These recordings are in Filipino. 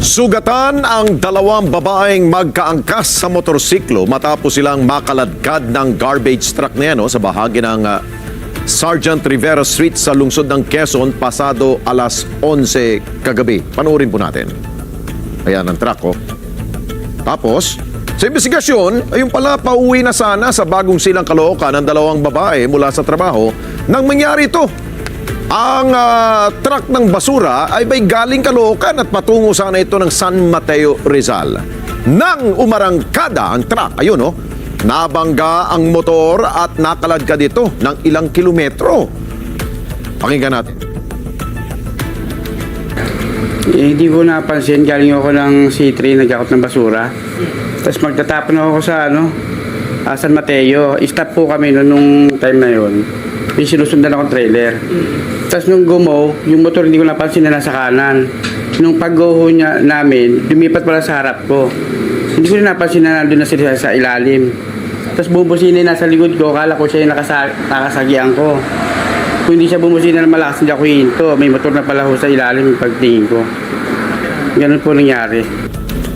Sugatan ang dalawang babaeng magkaangkas sa motorsiklo matapos silang makaladkad ng garbage truck na yan, sa bahagi ng Sergeant Rivera Street sa lungsod ng Quezon pasado alas 11 kagabi. Panoorin po natin. Ayan ang truck. Tapos, sa investigasyon, ayun pala pauwi na sana sa bagong silang Caloocan ng dalawang babae mula sa trabaho nang mangyari ito. Ang truck ng basura ay may galing Caloocan at patungo sana ito ng San Mateo, Rizal. Nang umarangkada ang truck, ayun nabangga ang motor at nakaladkad ito ng ilang kilometro. Pakinggan natin. Hindi ko napansin, galing ako ng C3, nag-akot ng basura. Tapos magtatapon ako sa San Mateo. Stop po kami nung time na yun. May sinusundan akong trailer. Tapos nung gumaw, yung motor hindi ko napansin na nasa kanan. Nung pag-go niya namin, lumipat pala sa harap ko. Hindi ko napansin na nandun na sila sa ilalim. Tapos bubusina nasa likod ko, akala ko siya yung nakasagian ko. Kung hindi siya bumusina na malakas, hindi ako hinto. May motor na pala ho sa ilalim yung pagtingin ko. Ganun po nangyari.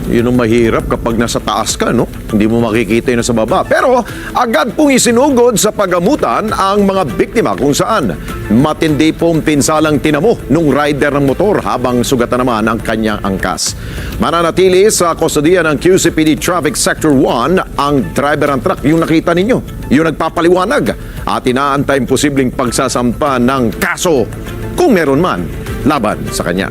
Yun ang mahirap kapag nasa taas ka, Hindi mo makikita yun sa baba. Pero agad pong isinugod sa pagamutan ang mga biktima kung saan matindi pong pinsalang tinamo nung rider ng motor habang sugatan naman ang kanyang angkas. Mananatili sa kustodiya ng QCPD Traffic Sector 1 ang driver ng truck, yung nakita ninyo, yung nagpapaliwanag, at inaantay posibleng pagsasampa ng kaso kung meron man laban sa kanya.